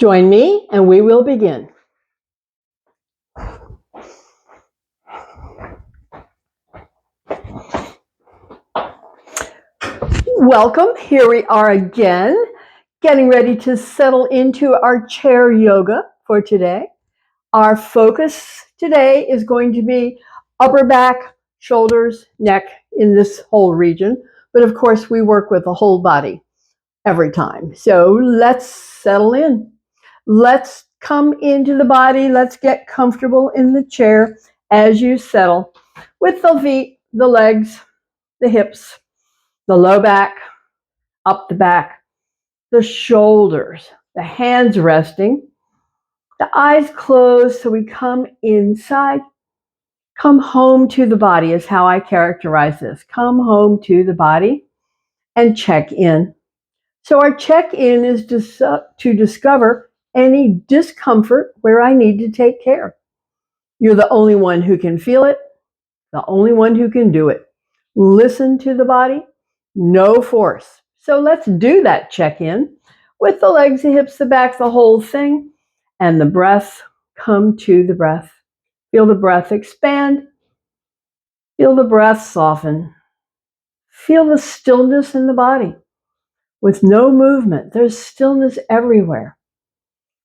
Join me and we will begin. Welcome. Here we are again, getting ready to settle into our chair yoga for today. Our focus today is going to be upper back, shoulders, neck in this whole region. But of course, we work with the whole body every time. So let's settle in. Let's come into the body. Let's get comfortable in the chair as you settle with the feet, the legs, the hips, the low back, up the back, the shoulders, the hands resting, the eyes closed so we come inside. Come home to the body is how I characterize this. Come home to the body and check in. So our check-in is to discover any discomfort where I need to take care. You're the only one who can feel it, the only one who can do it. Listen to the body, no force. So let's do that check-in with the legs, the hips, the back, the whole thing, and the breath. Come to the breath. Feel the breath expand. Feel the breath soften. Feel the stillness in the body. With no movement, there's stillness everywhere.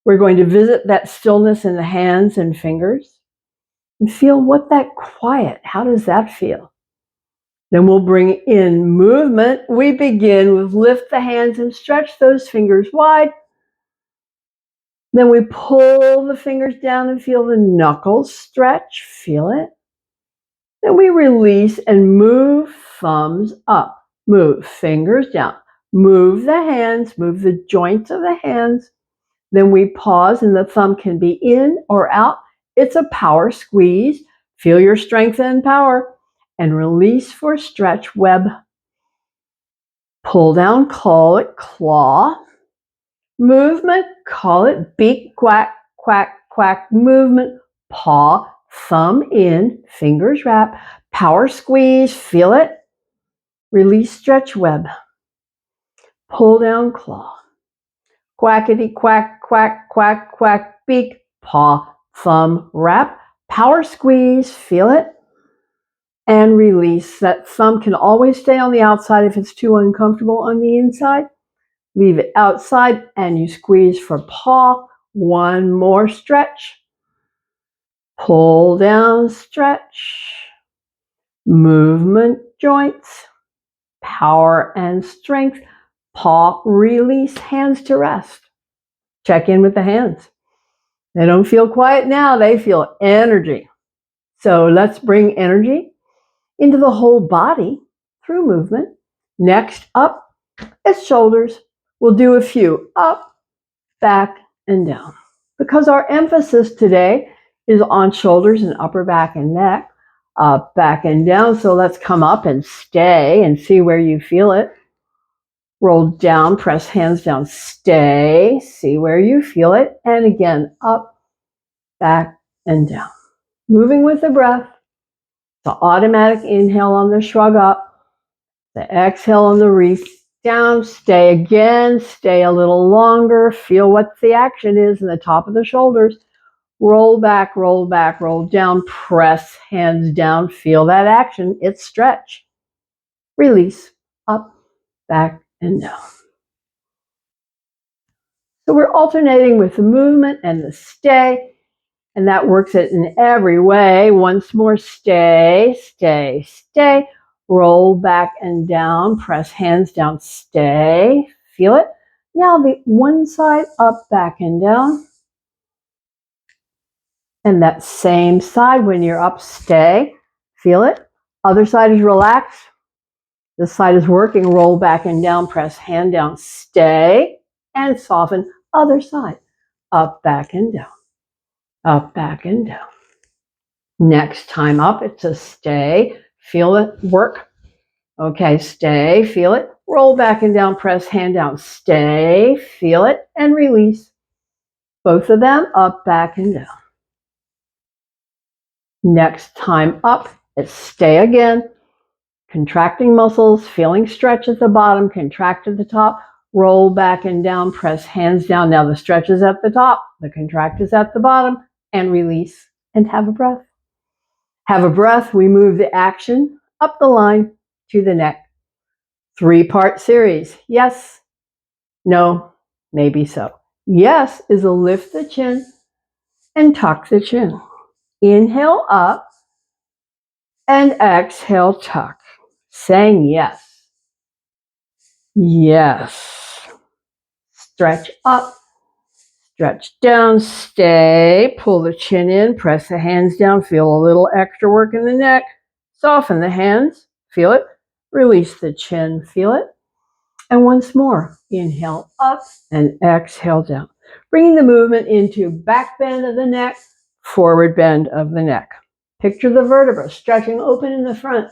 We're going to visit that stillness in the hands and fingers and feel what that quiet, how does that feel? Then we'll bring in movement. We begin with lift the hands and stretch those fingers wide. Then we pull the fingers down and feel the knuckles stretch, feel it. Then we release and move thumbs up, move fingers down, move the hands, move the joints of the hands. Then we pause and the thumb can be in or out. It's a power squeeze. Feel your strength and power. And release for stretch web. Pull down, call it claw. Movement, call it beak, quack, quack, quack. Movement, paw, thumb in, fingers wrap. Power squeeze, feel it. Release stretch web. Pull down, claw. Quackity, quack, quack, quack, quack, beak, paw, thumb, wrap, power squeeze, feel it, and release. That thumb can always stay on the outside if it's too uncomfortable on the inside. Leave it outside and you squeeze for paw. One more stretch. Pull down, stretch. Movement, joints, power and strength. Paw, release, hands to rest. Check in with the hands. They don't feel quiet now, they feel energy. So let's bring energy into the whole body through movement. Next up is shoulders. We'll do a few up, back, and down. Because our emphasis today is on shoulders and upper back and neck, up, back, and down. So let's come up and stay and see where you feel it. Roll down, press hands down, stay, see where you feel it. And again, up, back, and down. Moving with the breath. The automatic inhale on the shrug up. The exhale on the reach down. Stay again, stay a little longer. Feel what the action is in the top of the shoulders. Roll back, roll back, roll down. Press hands down. Feel that action. It's stretch. Release, up, back, and down. So we're alternating with the movement and the stay, and that works it in every way. Once more, stay, stay, stay. Roll back and down, press hands down, stay, feel it. Now the one side, up, back, and down. And that same side, when you're up, stay, feel it. Other side is relaxed. This side is working, roll back and down, press hand down, stay, and soften. Other side, up, back, and down. Up, back, and down. Next time up, it's a stay, feel it, work. Okay, stay, feel it, roll back and down, press hand down, stay, feel it, and release. Both of them, up, back, and down. Next time up, it's stay again. Contracting muscles, feeling stretch at the bottom, contract at the top. Roll back and down, press hands down. Now the stretch is at the top, the contract is at the bottom, and release and have a breath. Have a breath. We move the action up the line to the neck. 3-part series. Yes, no, maybe so. Yes is a lift the chin and tuck the chin. Inhale up and exhale tuck. Saying yes. Yes. Stretch up, stretch down, stay, pull the chin in, press the hands down, feel a little extra work in the neck, soften the hands, feel it, release the chin, feel it. And once more, inhale up and exhale down. Bringing the movement into back bend of the neck, forward bend of the neck. Picture the vertebra stretching open in the front.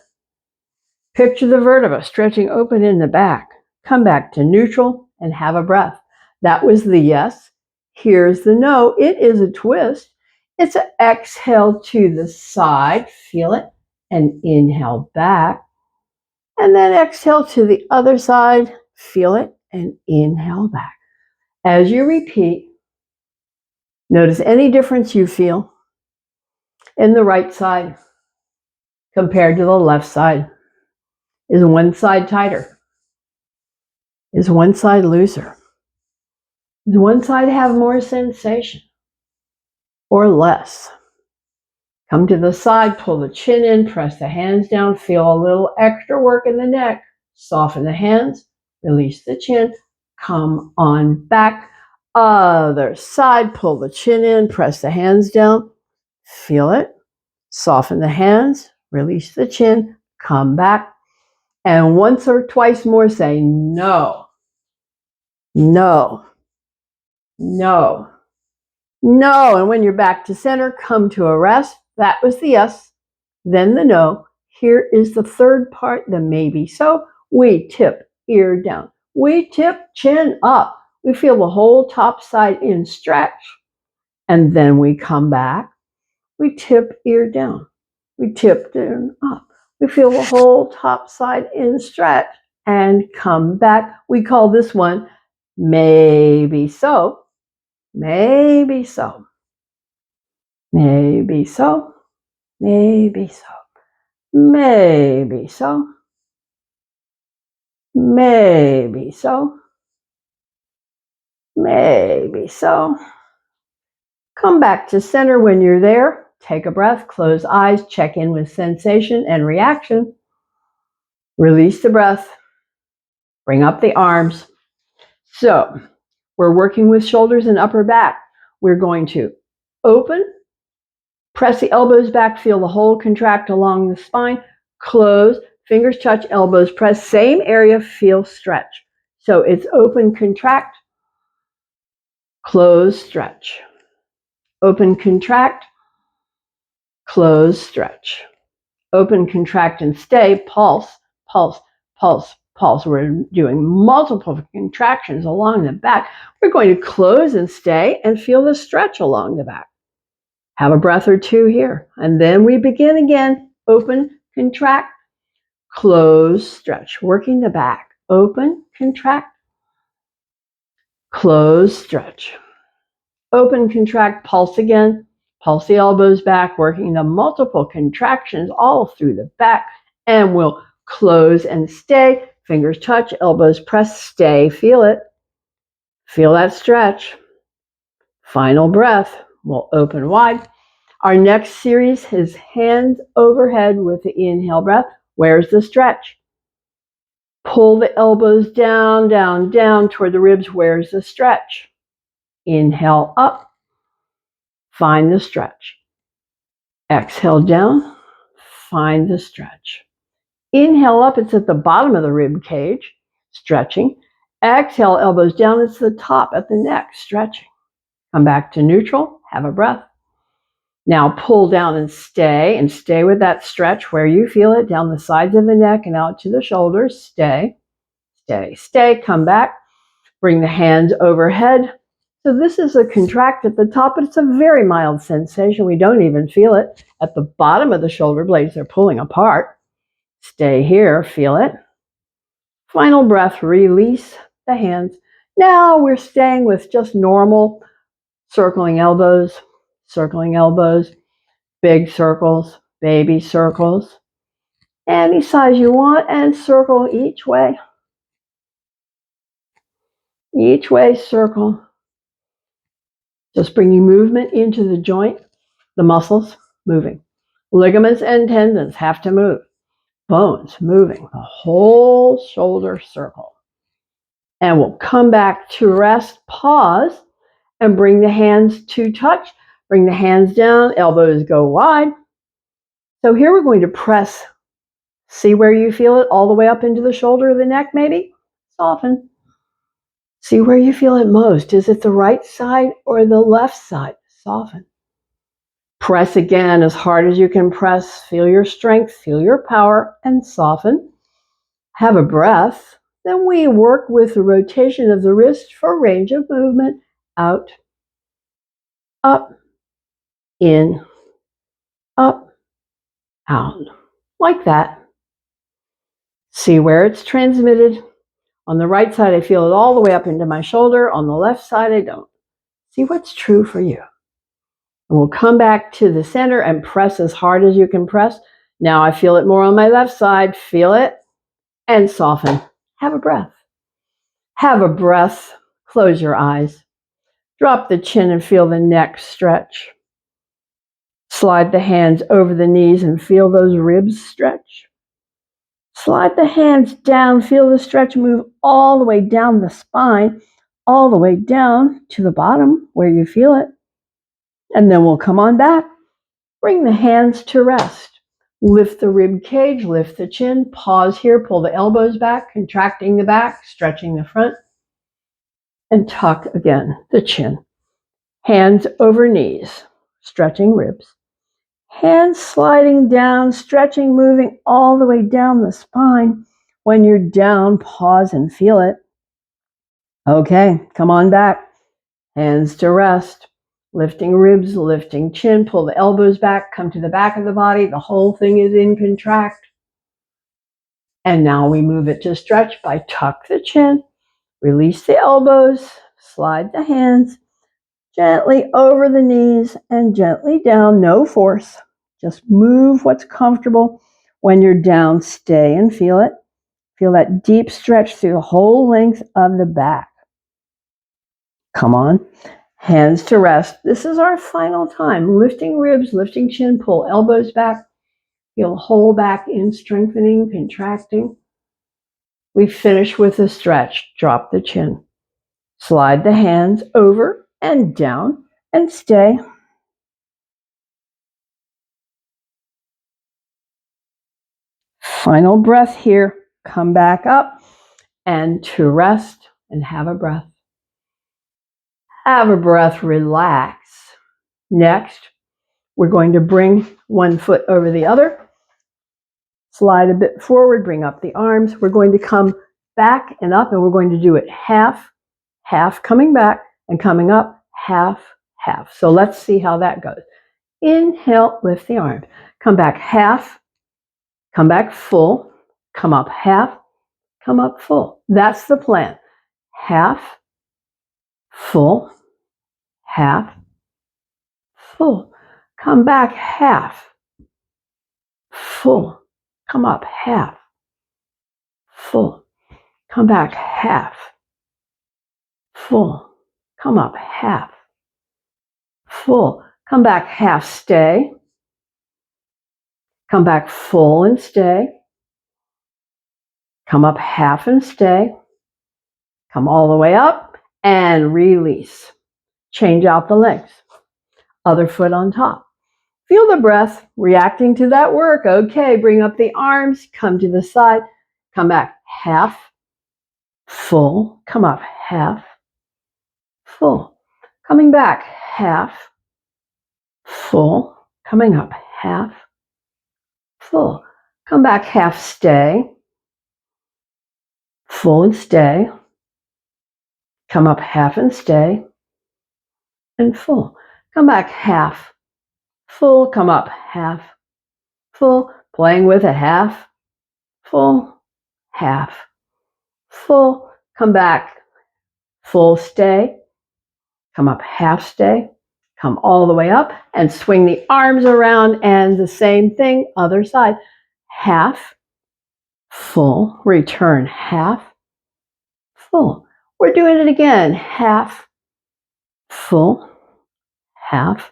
Picture the vertebra stretching open in the back. Come back to neutral and have a breath. That was the yes. Here's the no. It is a twist. It's an exhale to the side. Feel it. And inhale back. And then exhale to the other side. Feel it and inhale back. As you repeat, notice any difference you feel in the right side compared to the left side. Is one side tighter? Is one side looser? Does one side have more sensation or less? Come to the side, pull the chin in, press the hands down, feel a little extra work in the neck. Soften the hands, release the chin, come on back. Other side, pull the chin in, press the hands down, feel it. Soften the hands, release the chin, come back. And once or twice more say no, no, no, no. And when you're back to center, come to a rest. That was the yes, then the no. Here is the third part, the maybe. So we tip ear down. We tip chin up. We feel the whole top side in stretch. And then we come back. We tip ear down. We tip down up. We feel the whole top side in stretch and come back. We call this one maybe so. Maybe so. Maybe so. Maybe so. Maybe so. Maybe so. Maybe so. Come back to center when you're there. Take a breath, close eyes, check in with sensation and reaction. Release the breath. Bring up the arms. So, we're working with shoulders and upper back. We're going to open, press the elbows back, feel the whole contract along the spine, close, fingers touch, elbows press, same area, feel stretch. So it's open, contract, close, stretch. Open, contract, close, stretch. Open, contract, and stay, pulse, pulse, pulse, pulse. We're doing multiple contractions along the back. We're going to close and stay and feel the stretch along the back. Have a breath or two here. And then we begin again. Open, contract, close, stretch. Working the back. Open, contract, close, stretch. Open, contract, pulse again. Pulse the elbows back, working the multiple contractions all through the back. And we'll close and stay. Fingers touch, elbows press, stay. Feel it. Feel that stretch. Final breath. We'll open wide. Our next series is hands overhead with the inhale breath. Where's the stretch? Pull the elbows down, down, down toward the ribs. Where's the stretch? Inhale up. Find the stretch. Exhale down. Find the stretch. Inhale up. It's at the bottom of the rib cage. Stretching. Exhale, elbows down. It's the top at the neck. Stretching. Come back to neutral. Have a breath. Now pull down and stay with that stretch where you feel it down the sides of the neck and out to the shoulders. Stay, stay, stay. Come back. Bring the hands overhead. So this is a contract at the top, but it's a very mild sensation. We don't even feel it. At the bottom of the shoulder blades, they're pulling apart. Stay here. Feel it. Final breath. Release. the hands. Now we're staying with just normal circling elbows, big circles, baby circles, any size you want, and circle each way. Each way circle. Just bringing movement into the joint, the muscles moving. Ligaments and tendons have to move. Bones moving, the whole shoulder circle. And we'll come back to rest, pause, and bring the hands to touch. Bring the hands down, elbows go wide. So here we're going to press. See where you feel it all the way up into the shoulder of the neck, maybe? Soften. See where you feel it most. Is it the right side or the left side? Soften. Press again as hard as you can press. Feel your strength, feel your power, and soften. Have a breath. Then we work with the rotation of the wrist for range of movement. Out, up, in, up, out. Like that. See where it's transmitted. On the right side, I feel it all the way up into my shoulder. On the left side, I don't. See what's true for you. And we'll come back to the center and press as hard as you can press. Now I feel it more on my left side. Feel it and soften. Have a breath. Have a breath. Close your eyes. Drop the chin and feel the neck stretch. Slide the hands over the knees and feel those ribs stretch. Slide the hands down. Feel the stretch move all the way down the spine, all the way down to the bottom where you feel it. And then we'll come on back. Bring the hands to rest. Lift the rib cage, lift the chin. Pause here, pull the elbows back, contracting the back, stretching the front. And tuck again the chin. Hands over knees, stretching ribs. Hands sliding down, stretching, moving all the way down the spine. When you're down, pause and feel it. Okay, come on back. Hands to rest. Lifting ribs, lifting chin, pull the elbows back, come to the back of the body. The whole thing is in contract. And now we move it to stretch by tuck the chin, release the elbows, slide the hands gently over the knees and gently down, no force. Just move what's comfortable. When you're down, stay and feel it. Feel that deep stretch through the whole length of the back. Come on. Hands to rest. This is our final time. Lifting ribs, lifting chin, pull elbows back. Feel the whole back in strengthening, contracting. We finish with a stretch. Drop the chin. Slide the hands over and down and stay. Final breath here. Come back up and to rest and have a breath. Have a breath, relax. Next, we're going to bring one foot over the other. Slide a bit forward, bring up the arms. We're going to come back and up, and we're going to do it half, half, coming back and coming up, half, half. So let's see how that goes. Inhale, lift the arms. Come back half, come back full, come up half, come up full. That's the plan. Half, full, half, full. Come back half, full. Come up half, full. Come back half, full. Come up half, full. Come back half, stay. Come back full and stay. Come up half and stay. Come all the way up and release. Change out the legs. Other foot on top. Feel the breath reacting to that work. Okay, bring up the arms, come to the side, come back half, full, come up half, full, coming back half, full, coming up half, full, come back half, stay, full and stay, come up half and stay, and full, come back half, full, come up half, full, playing with a half, full, half, full, come back full stay, come up half stay, come all the way up and swing the arms around and the same thing, other side, half, full, return half, full. We're doing it again, half, full, half,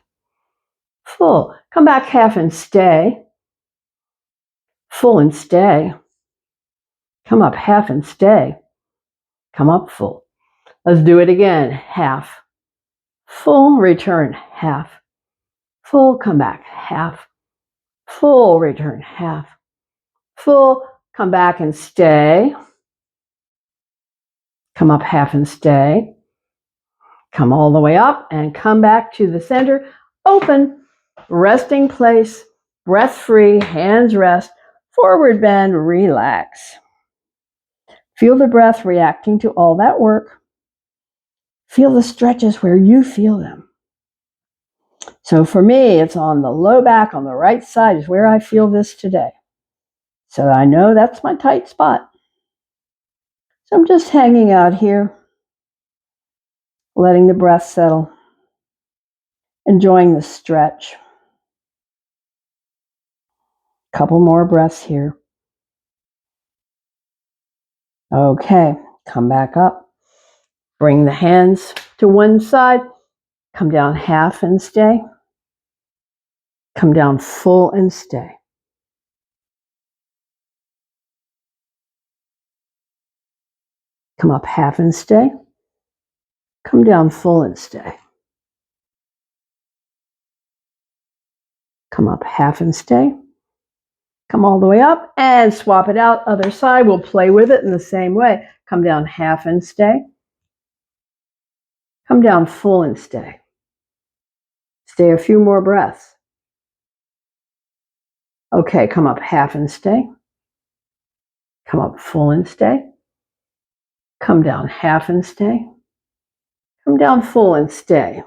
full. Come back half and stay, full and stay, come up half and stay, come up full. Let's do it again, half, full, return half, full, come back half, full, return half, full, come back and stay, come up half and stay, come all the way up and come back to the center, open, resting place, breath free, hands rest, forward bend, relax. Feel the breath reacting to all that work. Feel the stretches where you feel them. So for me, it's on the low back on the right side is where I feel this today. So I know that's my tight spot. So I'm just hanging out here, letting the breath settle, enjoying the stretch. Couple more breaths here. Okay, come back up. Bring the hands to one side. Come down half and stay. Come down full and stay. Come up half and stay. Come down full and stay. Come up half and stay. Come all the way up and swap it out. Other side, we'll play with it in the same way. Come down half and stay. Come down full and stay. Stay a few more breaths. Okay, come up half and stay. Come up full and stay. Come down half and stay. Come down full and stay.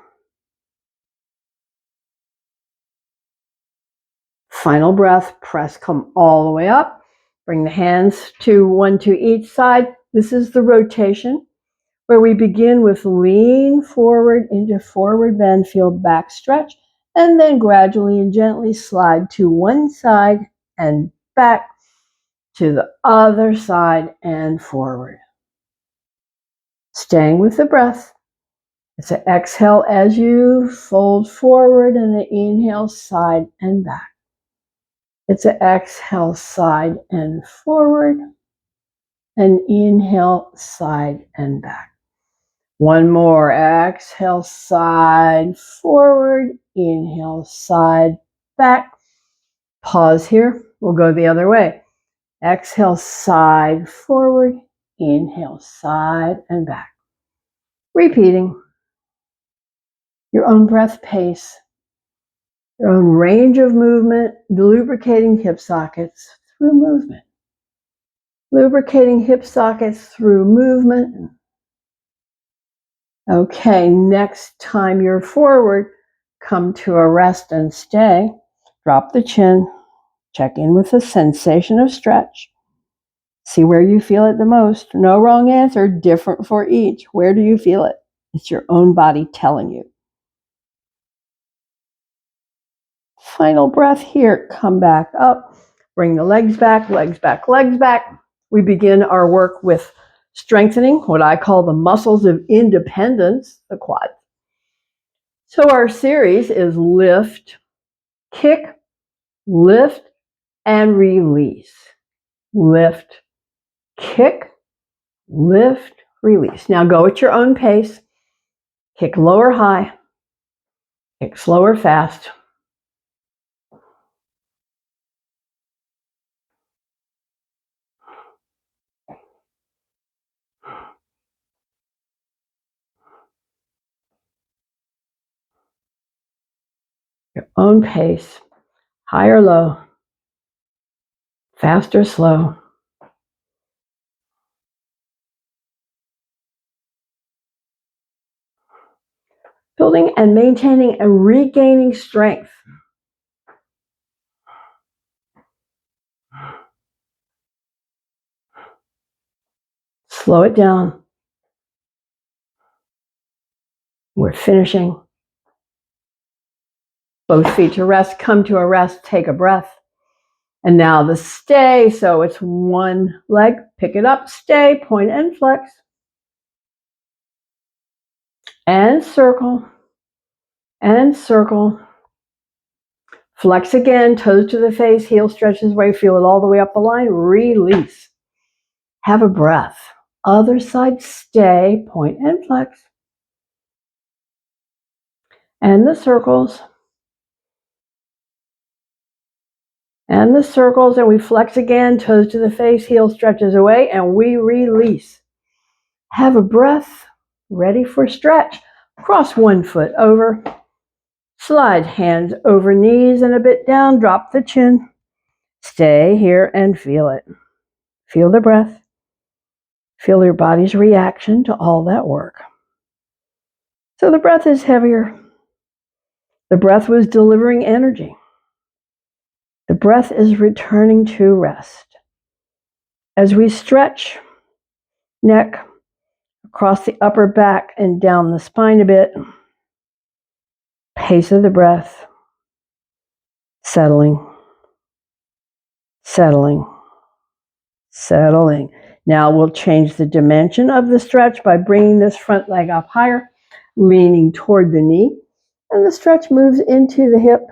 Final breath, press, come all the way up. Bring the hands to one to each side. This is the rotation where we begin with lean forward into forward bend, feel back stretch, and then gradually and gently slide to one side and back to the other side and forward. Staying with the breath. It's an exhale as you fold forward and an inhale, side and back. It's an exhale, side and forward, and inhale, side and back. One more, exhale, side, forward, inhale, side, back. Pause here, we'll go the other way. Exhale, side, forward, inhale, side and back. Repeating your own breath pace, your own range of movement, lubricating hip sockets through movement. Lubricating hip sockets through movement. Okay, next time you're forward, come to a rest and stay. Drop the chin. Check in with the sensation of stretch. See where you feel it the most. No wrong answer, different for each. Where do you feel it? It's your own body telling you. Final breath here. Come back up. Bring the legs back, legs back, legs back. We begin our work with strengthening what I call the muscles of independence, the quad. So our series is lift, kick, lift, and release. Lift, kick, lift, release. Now go at your own pace. Kick low or high. Kick slow or fast. Your own pace. High or low. Fast or slow. Building and maintaining and regaining strength. Slow it down. We're finishing. Both feet to rest, come to a rest, take a breath. And now the stay, so it's one leg, pick it up, stay, point and flex. And circle, and circle. Flex again, toes to the face, heel stretches away, feel it all the way up the line, release. Have a breath. Other side, stay, point and flex. And the circles. And the circles, and we flex again, toes to the face, heel stretches away, and we release. Have a breath, ready for stretch. Cross one foot over, slide hands over knees and a bit down, drop the chin. Stay here and feel it. Feel the breath. Feel your body's reaction to all that work. So the breath is heavier. The breath was delivering energy. The breath is returning to rest. As we stretch, neck across the upper back and down the spine a bit, pace of the breath, settling, settling, settling. Now we'll change the dimension of the stretch by bringing this front leg up higher, leaning toward the knee, and the stretch moves into the hip,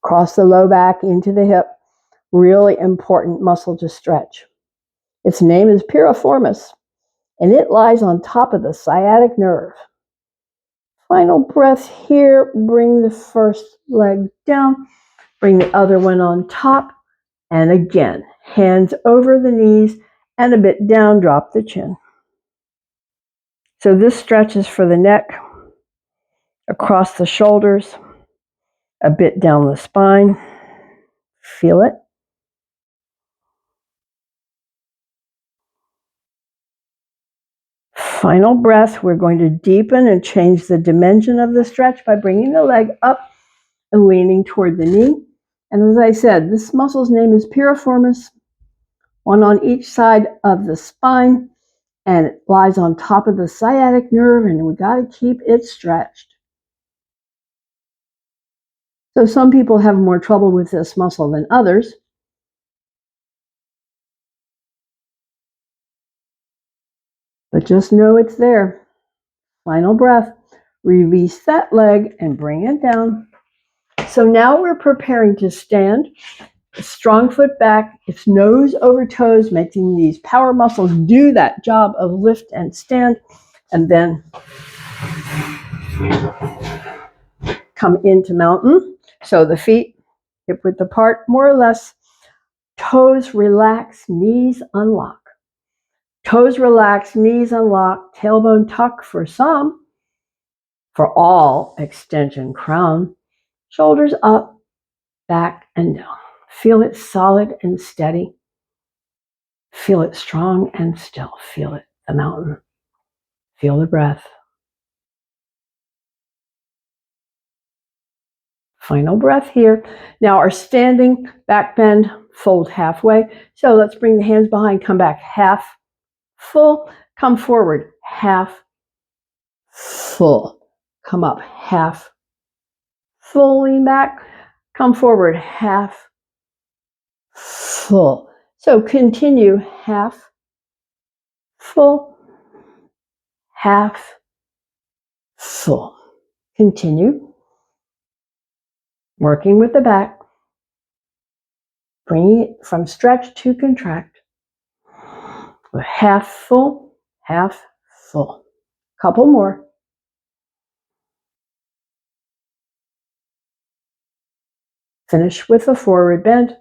across the low back into the hip. Really important muscle to stretch. Its name is piriformis, and it lies on top of the sciatic nerve. Final breath here. Bring the first leg down, bring the other one on top, and again, hands over the knees and a bit down, drop the chin. So this stretch is for the neck, across the shoulders, a bit down the spine. Feel it. Final breath. We're going to deepen and change the dimension of the stretch by bringing the leg up and leaning toward the knee. And as I said, this muscle's name is piriformis, one on each side of the spine, and it lies on top of the sciatic nerve, and we got to keep it stretched. So some people have more trouble with this muscle than others. But just know it's there. Final breath. Release that leg and bring it down. So now we're preparing to stand. Strong foot back, it's nose over toes, making these power muscles do that job of lift and stand. And then come into mountain. So the feet hip width apart, more or less. Toes relax, knees unlock. Toes relax, knees unlock, tailbone tuck for some. For all, extension crown. Shoulders up, back and down. Feel it solid and steady. Feel it strong and still. Feel it, the mountain. Feel the breath. Final breath here. Now our standing back bend, fold halfway. So let's bring the hands behind, come back half full, come forward, half full. Come up, half full, lean back, come forward, half full. So continue, half full, half full. Continue. Working with the back. Bringing it from stretch to contract. Half full, half full. Couple more. Finish with a forward bend.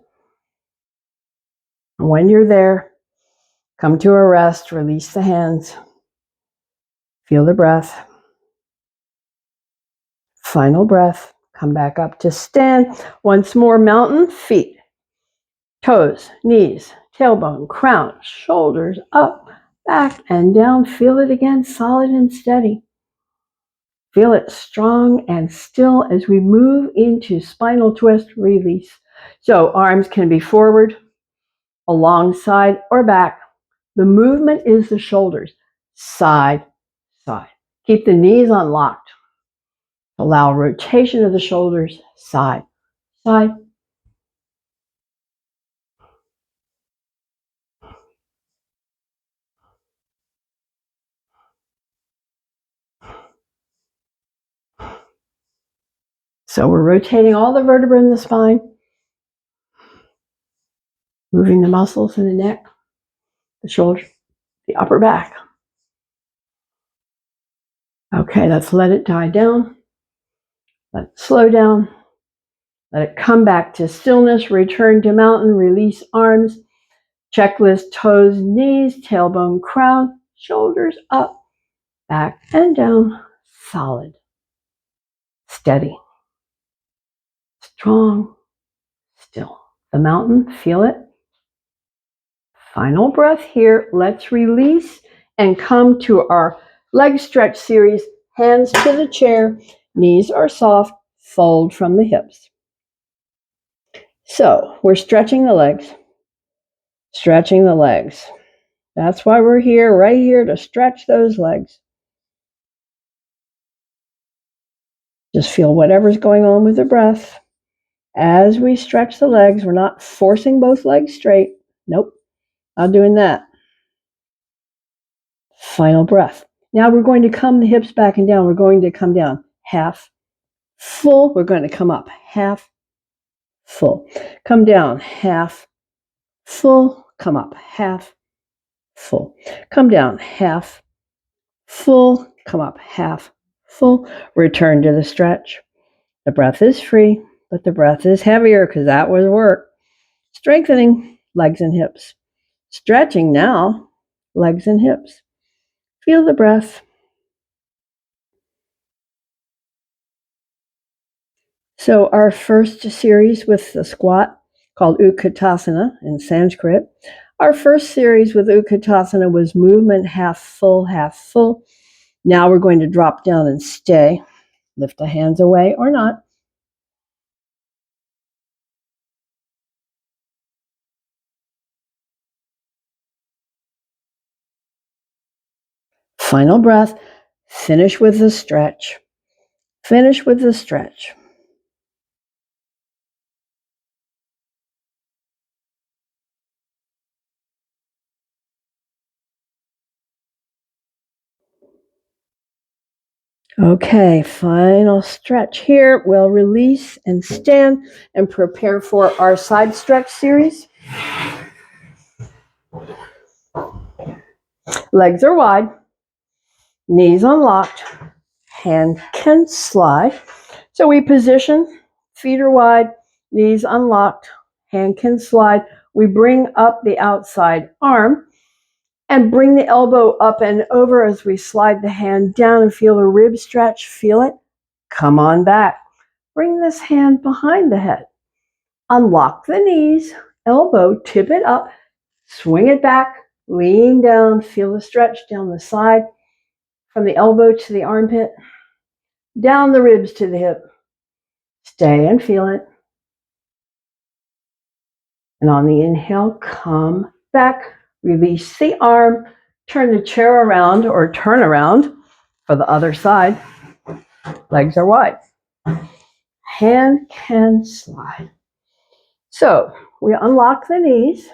When you're there, come to a rest, release the hands. Feel the breath. Final breath. Come back up to stand. Once more, mountain, feet, toes, knees, tailbone, crown, shoulders up, back and down. Feel it again, solid and steady. Feel it strong and still as we move into spinal twist, release. So arms can be forward, alongside, or back. The movement is the shoulders, side, side. Keep the knees unlocked. Allow rotation of the shoulders, side, side. So we're rotating all the vertebrae in the spine, moving the muscles in the neck, the shoulders, the upper back. Okay, let's let it die down. Let it slow down. Let it come back to stillness. Return to mountain. Release arms. Checklist: toes, knees, tailbone, crown, shoulders up, back and down. Solid. Steady. Strong. Still. The mountain, feel it. Final breath here. Let's release and come to our leg stretch series. Hands to the chair. Knees are soft. Fold from the hips. So we're stretching the legs. Stretching the legs. That's why we're here, right here, to stretch those legs. Just feel whatever's going on with the breath. As we stretch the legs, we're not forcing both legs straight. Nope, not doing that. Final breath. Now we're going to come the hips back and down. We're going to come down half, full. We're going to come up half, full. Come down half, full. Come up half, full. Come down half, full. Come up half, full. Return to the stretch. The breath is free, but the breath is heavier because that was work. Strengthening legs and hips. Stretching now, legs and hips. Feel the breath. So our first series with the squat, called Utkatasana in Sanskrit. Our first series with Utkatasana was movement half full, half full. Now we're going to drop down and stay. Lift the hands away or not. Final breath. Finish with the stretch. Finish with the stretch. Okay, final stretch here. We'll release and stand and prepare for our side stretch series. Legs are wide, knees unlocked, hand can slide. So we position, feet are wide, knees unlocked, hand can slide. We bring up the outside arm and bring the elbow up and over as we slide the hand down and feel the rib stretch. Feel it? Come on back. Bring this hand behind the head. Unlock the knees, elbow, tip it up, swing it back, lean down, feel the stretch down the side, from the elbow to the armpit, down the ribs to the hip. Stay and feel it. And on the inhale, come back, release the arm, turn the chair around or turn around for the other side. Legs are wide. Hand can slide. So we unlock the knees.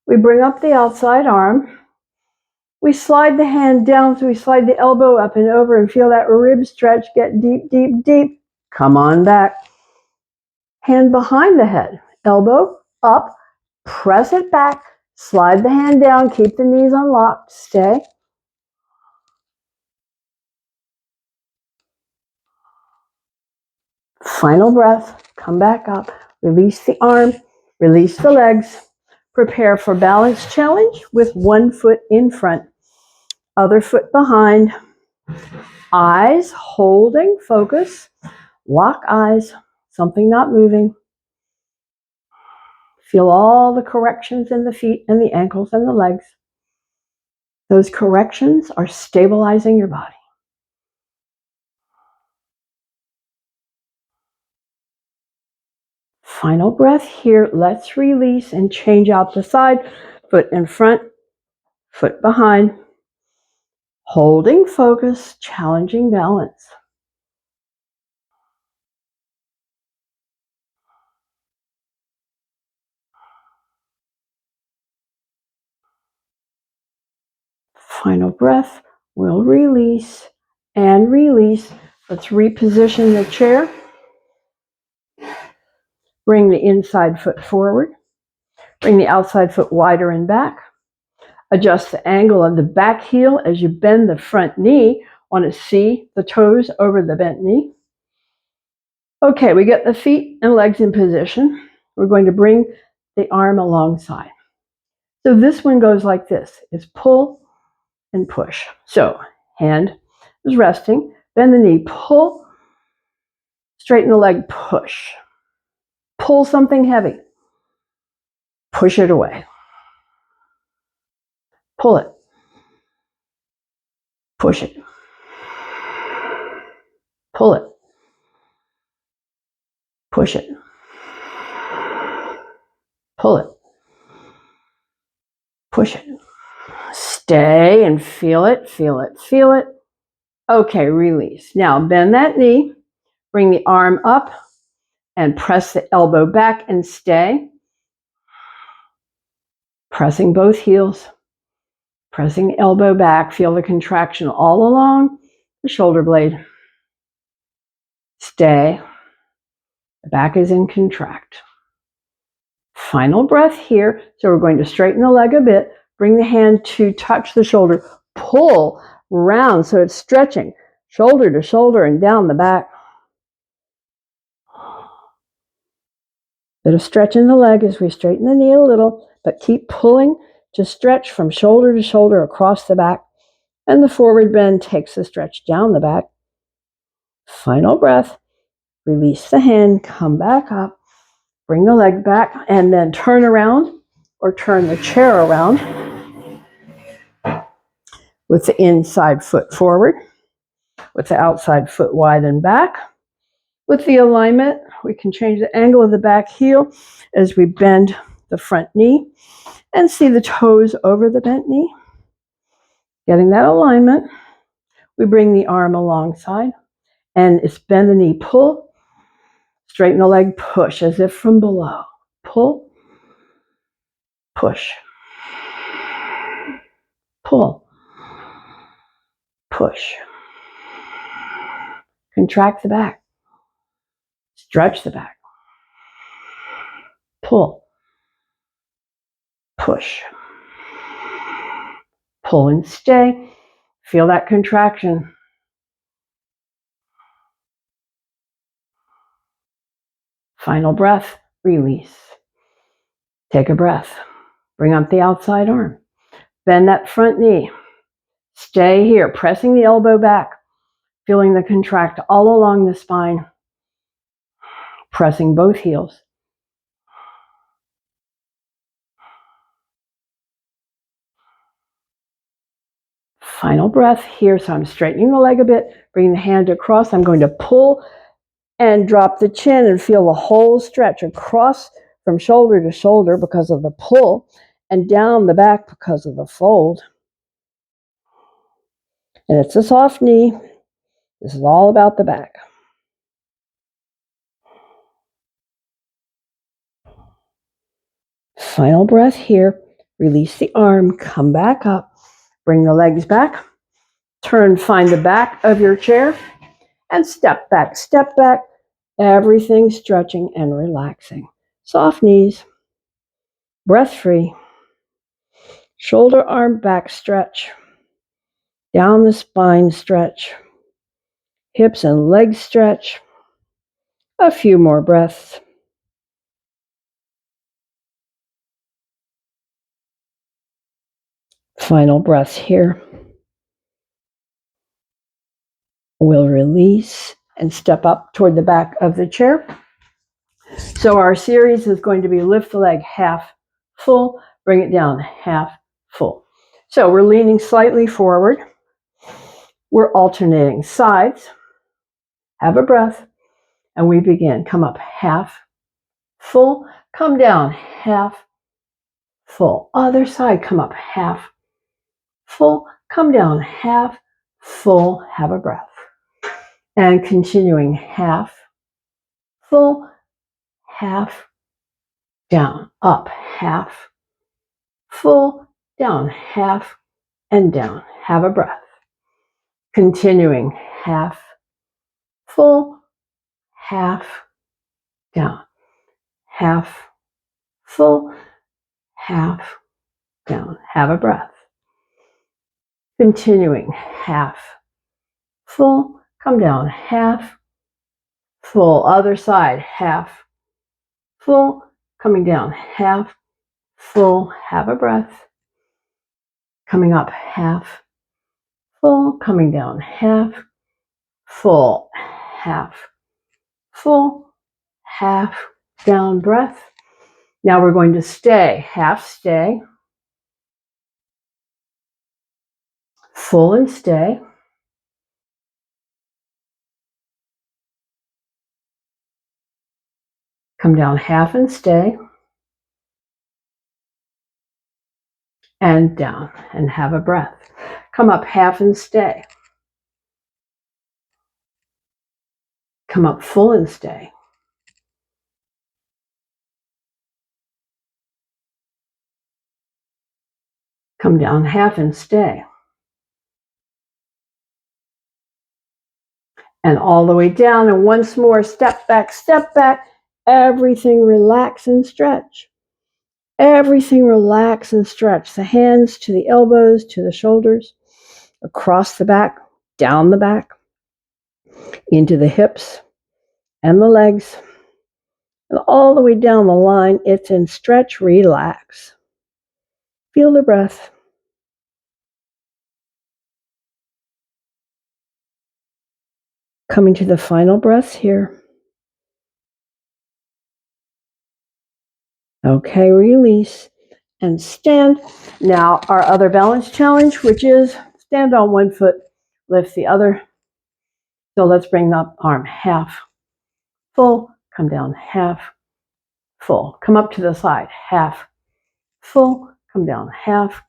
We bring up the outside arm. We slide the hand down, so we slide the elbow up and over and feel that rib stretch get deep, deep, deep. Come on back. Hand behind the head. Elbow up. Press it back. Slide the hand down. Keep the knees unlocked. Stay. Final breath. Come back up. Release the arm. Release the legs. Prepare for balance challenge with one foot in front, other foot behind. Eyes holding focus. Lock eyes. Something not moving. Feel all the corrections in the feet and the ankles and the legs. Those corrections are stabilizing your body. Final breath here. Let's release and change out the side. Foot in front, foot behind. Holding focus, challenging balance. Final breath. We'll release and release. Let's reposition the chair. Bring the inside foot forward. Bring the outside foot wider and back. Adjust the angle of the back heel as you bend the front knee. Want to see the toes over the bent knee. Okay, we get the feet and legs in position. We're going to bring the arm alongside. So this one goes like this. It's pull and push. So hand is resting. Bend the knee, pull. Straighten the leg, push. Pull something heavy. Push it away. Pull it. Push it. Pull it. Push it. Pull it. Push it. Stay and feel it, feel it, feel it. Okay, release. Now bend that knee. Bring the arm up and press the elbow back and stay. Pressing both heels. Pressing the elbow back. Feel the contraction all along the shoulder blade. Stay. The back is in contract. Final breath here. So we're going to straighten the leg a bit. Bring the hand to touch the shoulder. Pull round so it's stretching. Shoulder to shoulder and down the back. Bit of stretch in the leg as we straighten the knee a little, but keep pulling to stretch from shoulder to shoulder across the back. And the forward bend takes the stretch down the back. Final breath. Release the hand, come back up, bring the leg back, and then turn around or turn the chair around with the inside foot forward, with the outside foot wide and back. With the alignment, we can change the angle of the back heel as we bend the front knee and see the toes over the bent knee. Getting that alignment, we bring the arm alongside and it's bend the knee, pull, straighten the leg, push as if from below. Pull, push, pull, push. Contract the back, stretch the back, pull, push, pull and stay. Feel that contraction. Final breath, release. Take a breath. Bring up the outside arm. Bend that front knee. Stay here, pressing the elbow back. Feeling the contract all along the spine. Pressing both heels. Final breath here. So I'm straightening the leg a bit, bringing the hand across. I'm going to pull and drop the chin and feel the whole stretch across from shoulder to shoulder because of the pull and down the back because of the fold. And it's a soft knee. This is all about the back. Final breath here. Release the arm, come back up, bring the legs back, turn, find the back of your chair, and step back, everything stretching and relaxing. Soft knees, breath free, shoulder, arm, back stretch, down the spine stretch, hips and legs stretch. A few more breaths. Final breaths here. We'll release and step up toward the back of the chair. So our series is going to be lift the leg half full, bring it down half full. So we're leaning slightly forward. We're alternating sides. Have a breath. And we begin. Come up half full. Come down half full. Other side. Come up half full. come down, half, full, have a breath. And continuing, half, full, half, down, up, half, full, down, half, and down. Have a breath. Continuing, half, full, half, down, half, full, half, down. Have a breath. Continuing, half, full, come down, half, full, other side, half, full, coming down, half, full, have a breath. Coming up, half, full, coming down, half, full, half, full, half, down, breath. Now we're going to stay, half stay, full and stay, come down half and stay, and down, and have a breath. Come up half and stay, come up full and stay, come down half and stay, and all the way down, and once more, step back, everything relax and stretch. Everything relax and stretch. The hands to the elbows, to the shoulders, across the back, down the back, into the hips and the legs, and all the way down the line. It's in stretch, relax. Feel the breath. Coming to the final breaths here. Okay, release and stand. Now our other balance challenge, which is stand on one foot, lift the other. So let's bring the arm half, full, come down half, full. Come up to the side, half, full, come down half,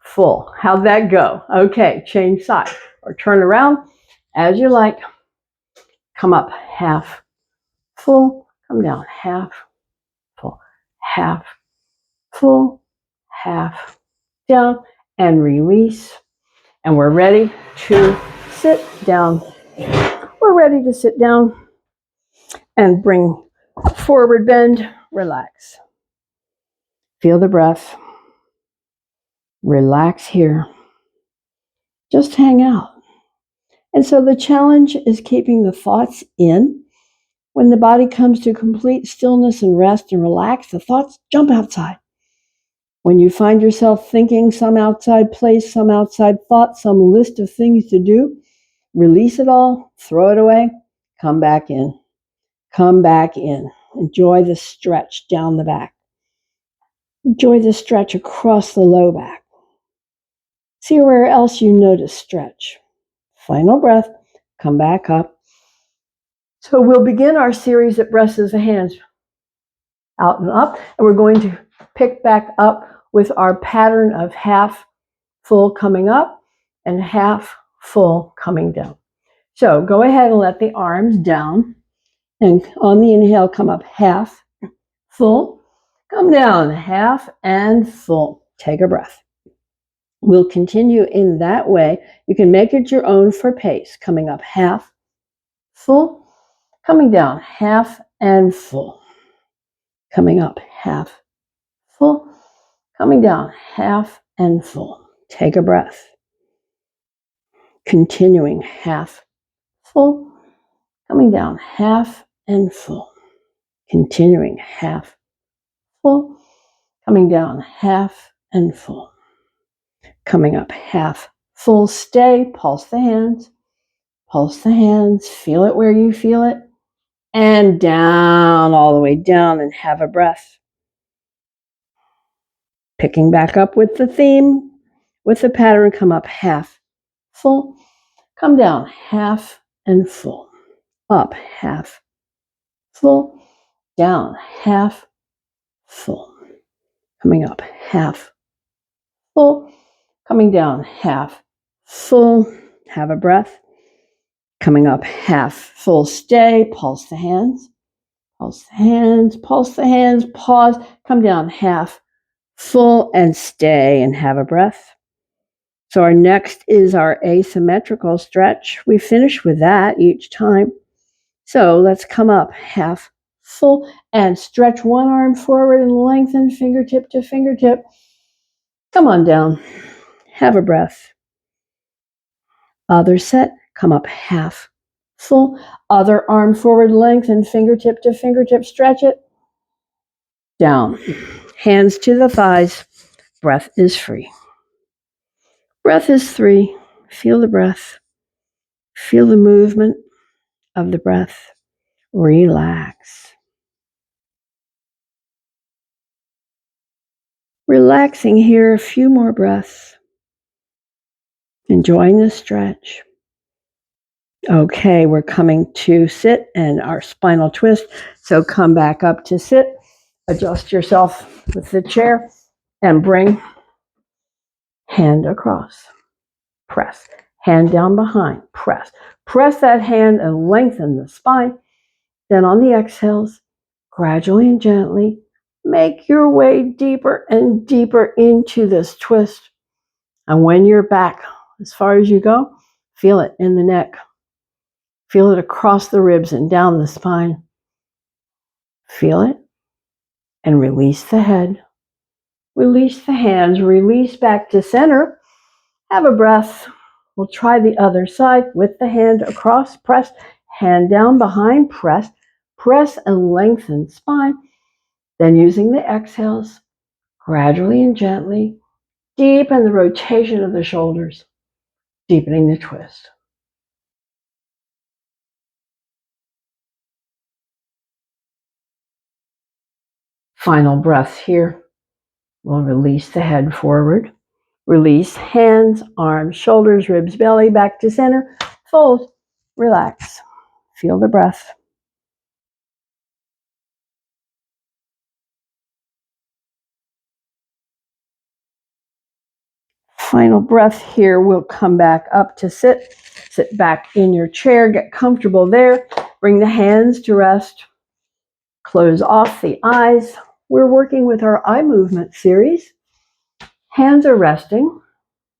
full. How'd that go? Okay, change side or turn around as you like. Come up half, full, come down half, full, half, full, half, down, and release. And we're ready to sit down. We're ready to sit down and bring forward bend, relax. Feel the breath. Relax here. Just hang out. And so the challenge is keeping the thoughts in. When the body comes to complete stillness and rest and relax, the thoughts jump outside. When you find yourself thinking some outside place, some outside thought, some list of things to do, release it all, throw it away, come back in. Come back in. Enjoy the stretch down the back. Enjoy the stretch across the low back. See where else you notice stretch. Final breath, come back up. So we'll begin our series that presses the hands out and up, and we're going to pick back up with our pattern of half full coming up and half full coming down. So go ahead and let the arms down, and on the inhale, come up half full, come down half and full. Take a breath. We'll continue in that way. You can make it your own for pace. Coming up half full, coming down half and full. Coming up half full, coming down half and full. Take a breath. Continuing half full, coming down half and full. Continuing half full, coming down half and full. Coming up half full, stay, pulse the hands, feel it where you feel it, and down, all the way down, and have a breath. Picking back up with the theme, with the pattern, come up half full, come down half and full, up half full, down half full, coming up half full, coming down half full, have a breath. Coming up, half full, stay, pulse the hands, pulse the hands, pulse the hands, pause, come down, half full, and stay, and have a breath. So our next is our asymmetrical stretch. We finish with that each time. So let's come up, half full, and stretch one arm forward and lengthen fingertip to fingertip. Come on down, have a breath. Other set, come up half full, other arm forward, lengthen fingertip to fingertip, stretch it. Down, hands to the thighs, breath is free. Breath is 3, feel the breath, feel the movement of the breath, relax. Relaxing here, a few more breaths. Enjoying the stretch. Okay, we're coming to sit and our spinal twist. So come back up to sit. Adjust yourself with the chair and bring hand across. Press. Hand down behind. Press. Press that hand and lengthen the spine. Then on the exhales, gradually and gently, make your way deeper and deeper into this twist. And when you're back as far as you go, feel it in the neck. Feel it across the ribs and down the spine. Feel it and release the head. Release the hands. Release back to center. Have a breath. We'll try the other side with the hand across. Press. Hand down behind. Press. Press and lengthen spine. Then using the exhales, gradually and gently, deepen the rotation of the shoulders, deepening the twist. Final breath here. We'll release the head forward. Release hands, arms, shoulders, ribs, belly, back to center. Fold, relax. Feel the breath. Final breath here. We'll come back up to sit. Sit back in your chair. Get comfortable there. Bring the hands to rest. Close off the eyes. We're working with our eye movement series. Hands are resting.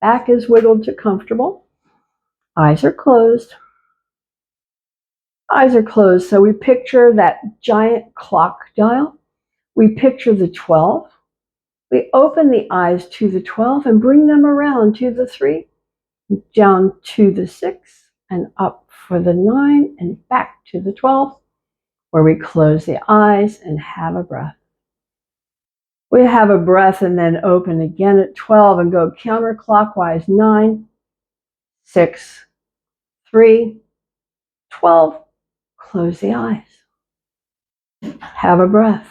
Back is wiggled to comfortable. Eyes are closed. Eyes are closed. So we picture that giant clock dial. We picture the 12. We open the eyes to the 12 and bring them around to the 3, down to the 6, and up for the 9, and back to the 12, where we close the eyes and have a breath. We have a breath and then open again at 12 and go counterclockwise. 9, 6, 3, 12. Close the eyes. Have a breath.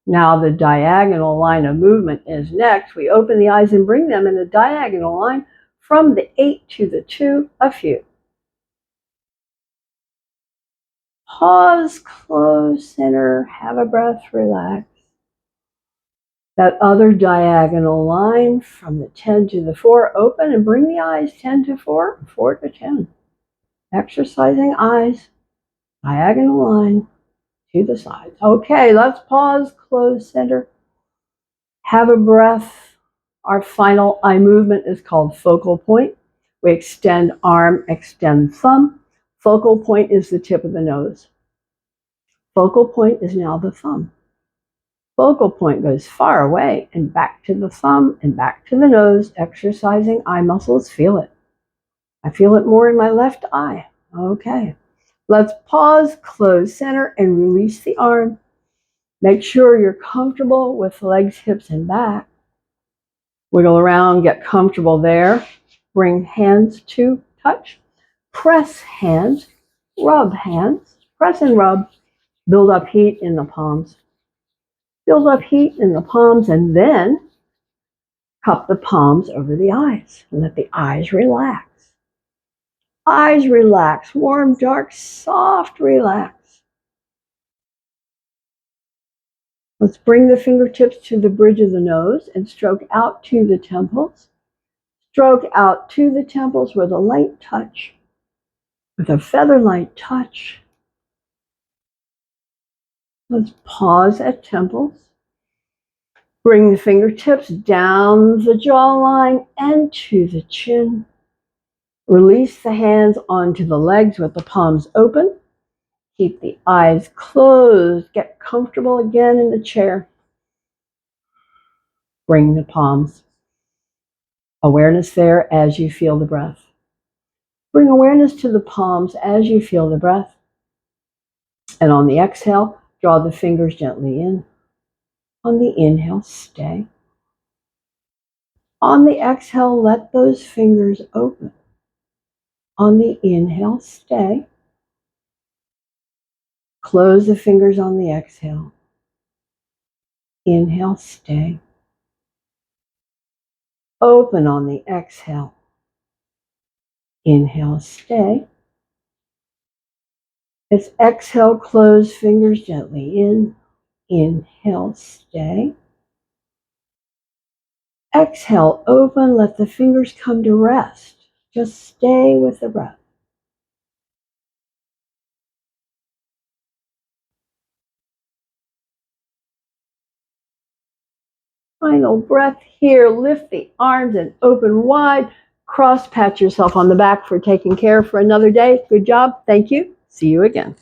Now the diagonal line of movement is next. We open the eyes and bring them in a diagonal line from the 8 to the 2, a few. Pause, close, center, have a breath, relax. That other diagonal line from the 10 to the 4, open and bring the eyes 10 to 4, 4 to 10. Exercising eyes, diagonal line to the sides. Okay, let's pause, close, center. Have a breath. Our final eye movement is called focal point. We extend arm, extend thumb. Focal point is the tip of the nose. Focal point is now the thumb. Focal point goes far away and back to the thumb and back to the nose, exercising eye muscles. Feel it. I feel it more in my left eye. Okay. Let's pause, close center, and release the arm. Make sure you're comfortable with legs, hips, and back. Wiggle around, get comfortable there. Bring hands to touch. Press hands, rub hands, press and rub. Build up heat in the palms. Build up heat in the palms, and then cup the palms over the eyes and let the eyes relax. Eyes relax, warm, dark, soft, relax. Let's bring the fingertips to the bridge of the nose and stroke out to the temples. Stroke out to the temples with a light touch, with a feather-light touch. Let's pause at temples. Bring the fingertips down the jawline and to the chin. Release the hands onto the legs with the palms open. Keep the eyes closed. Get comfortable again in the chair. Bring the palms. Awareness there as you feel the breath. Bring awareness to the palms as you feel the breath. And on the exhale, draw the fingers gently in. On the inhale, stay. On the exhale, let those fingers open. On the inhale, stay. Close the fingers on the exhale. Inhale, stay. Open on the exhale. Inhale, stay. As exhale, close fingers gently in. Inhale, stay. Exhale, open, let the fingers come to rest. Just stay with the breath. Final breath here. Lift the arms and open wide. Cross pat yourself on the back for taking care for another day. Good job. Thank you. See you again.